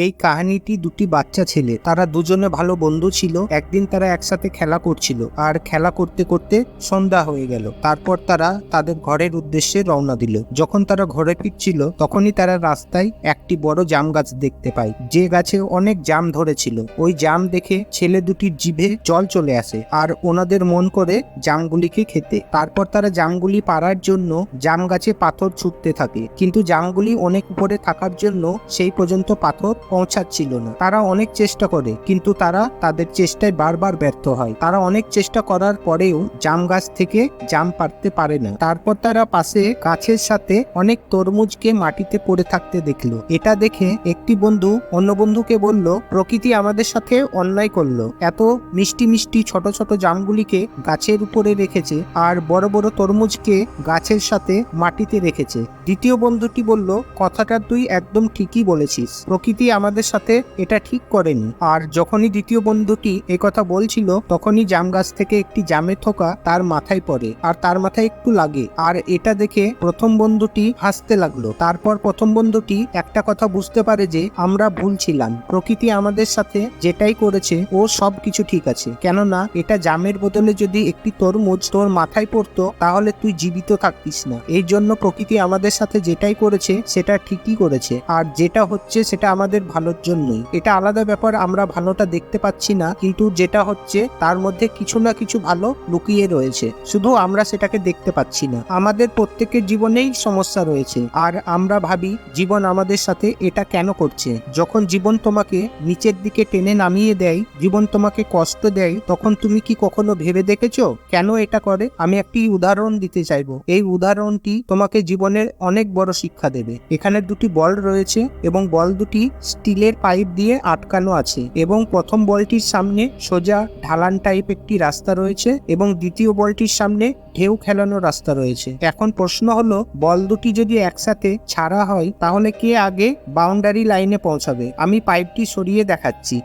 এই কাহিনীটি দুটি বাচ্চা ছেলে, তারা দুজনে ভালো বন্ধু ছিল। একদিন তারা একসাথে খেলা করছিল, আর খেলা করতে করতে সন্ধ্যা হয়ে গেল। তারপর তারা তাদের ঘরের উদ্দেশ্যে রওনা দিল। যখন তারা ঘরে ফিরছিল তখনই তারা রাস্তায় একটি বড় জাম গাছ দেখতে পায়, যে গাছে অনেক জাম ধরেছিল। ওই জাম দেখে ছেলে দুটির জিভে জল চলে আসে আর ওনাদের মন করে জামগুলিকে খেতে। তারপর তারা জামগুলি পাড়ার জন্য জাম গাছে পাথর ছুটতে থাকে, কিন্তু জামগুলি অনেক উপরে থাকার জন্য সেই পর্যন্ত পাথর পৌঁছাচ্ছিল না। তারা অনেক চেষ্টা করে, কিন্তু তারা তাদের চেষ্টায় বারবার ব্যর্থ হয়। তারা অনেক চেষ্টা করার পরেও জাম গাছ থেকে জাম পারতে পারে না। তারপর তারা পাশে গাছের সাথে অনেক তরমুজকে মাটিতে পড়ে থাকতে দেখলো। এটা দেখে একটি বন্ধু অন্য বন্ধুকে বলল, প্রকৃতি আমাদের সাথে অন্যায় করলো, এত মিষ্টি মিষ্টি ছোট ছোট জামগুলিকে গাছের উপরে রেখেছে আর বড় বড় তরমুজকে গাছের সাথে মাটিতে রেখেছে। দ্বিতীয় বন্ধুটি বলল, কথাটা তুই একদম ঠিকই বলেছিস, প্রকৃতি আমাদের সাথে এটা ঠিক করেনি। আর যখনই দ্বিতীয় বন্ধুটি কথা বলছিল তখনই জাম গাছ থেকে একটি জামের থোকা তার মাথায় পড়ে আর তার মাথায় একটু লাগে। আর এটা দেখে প্রথম বন্ধুটি হাসতে লাগলো। তারপর প্রথম বন্ধুটি একটা কথা বুঝতে পারে যে আমরা ভুল ছিলাম, প্রকৃতি আমাদের সাথে যেটাই করেছে ও সবকিছু ঠিক আছে। কেননা এটা জামের বদলে যদি একটি তরমুজ তোর মাথায় পড়তো তাহলে তুই জীবিত থাকতিস না। এই জন্য প্রকৃতি আমাদের সাথে যেটাই করেছে সেটা ঠিকই করেছে, আর যেটা হচ্ছে সেটা আমাদের ভালোর জন্যই। এটা আলাদা ব্যাপার, আমরা ভালোটা দেখতে পাচ্ছি না, কিন্তু যেটা হচ্ছে তার মধ্যে কিছু না কিছু ভালো লুকিয়ে রয়েছে, শুধু আমরা সেটাকে দেখতে পাচ্ছি না। আমাদের প্রত্যেকের জীবনেই সমস্যা রয়েছে, আর আমরা ভাবি জীবন আমাদের সাথে এটা কেন করছে। যখন জীবন তোমাকে নিচের দিকে টেনে নামিয়ে দেয়, জীবন তোমাকে কষ্ট দেয়, তখন তুমি কি কখনো ভেবে দেখেছো কেন এটা করে? আমি একটি উদাহরণ দিতে চাইবো। এই উদাহরণটি তোমাকে জীবনের অনেক বড় শিক্ষা দেবে। এখানে দুটি বল রয়েছে এবং বল দুটি স্টিলের পাইপ দিয়ে আটকানো আছে, এবং প্রথম বলটির সামনে সোজা ঢালান টাইপ একটি রাস্তা রয়েছে এবং দ্বিতীয় বলটির সামনে ঢেউ খেলানো রাস্তা রয়েছে। এখন প্রশ্ন হলো, বল দুটি যদি একসাথে ছাড়া হয় তাহলে কে আগে বাউন্ডারি লাইনে পৌঁছাবে? আমি পাইপটি সরিয়ে দেখাচ্ছি।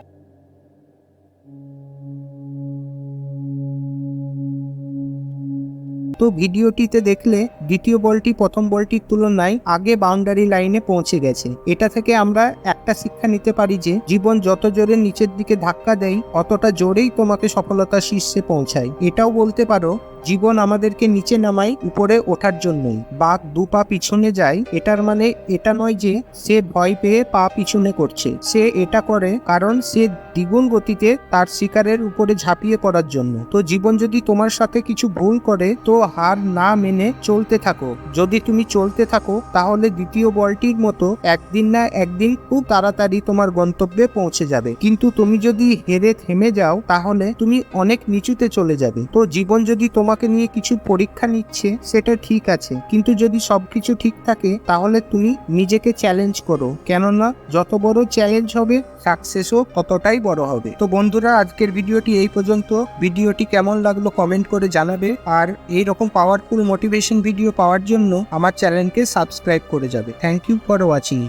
তো ভিডিওটিতে দেখলে দ্বিতীয় বলটি প্রথম বলটির তুলনায় আগে বাউন্ডারি লাইনে পৌঁছে গেছে। এটা থেকে আমরা একটা শিক্ষা নিতে পারি যে জীবন যত জোরে নিচের দিকে ধাক্কা দেয় অতটা জোরেই তোমাকে সফলতার শীর্ষে পৌঁছায়। এটাও বলতে পারো, জীবন আমাদেরকে নিচে নামায় উপরে ওঠার জন্যই। বাঘ দু পা পিছনে যায়, এটার মানে এটা নয় যে সে ভয় পেয়ে পা পিছনে করছে। সে এটা করে কারণ সে দ্বিগুণ গতিতে তার শিকারের উপরে ঝাঁপিয়ে পড়ার জন্য। তো জীবন যদি তোমার সাথে কিছু ভুল করে তো হার না মেনে চলতে থাকো। যদি তুমি চলতে থাকো তাহলে দ্বিতীয় বলটির মতো একদিন না একদিন খুব তাড়াতাড়ি তোমার গন্তব্যে পৌঁছে যাবে। কিন্তু তুমি যদি হেরে থেমে যাও তাহলে তুমি অনেক নিচুতে চলে যাবে। তো জীবন যদি তোমাকে নিয়ে কিছু পরীক্ষা নিচ্ছে সেটা ঠিক আছে, কিন্তু যদি সবকিছু ঠিক থাকে তাহলে তুমি নিজেকে চ্যালেঞ্জ করো, কেননা যত বড় চ্যালেঞ্জ হবে সাকসেসও ততটাই বড় হবে। তো বন্ধুরা, আজকের ভিডিওটি এই পর্যন্ত। ভিডিওটি কেমন লাগলো কমেন্ট করে জানাবে, আর এই রকম পাওয়ারফুল মোটিভেশন ভিডিও পাওয়ার জন্য আমার চ্যানেলকে সাবস্ক্রাইব করে যাবে। Thank you for watching.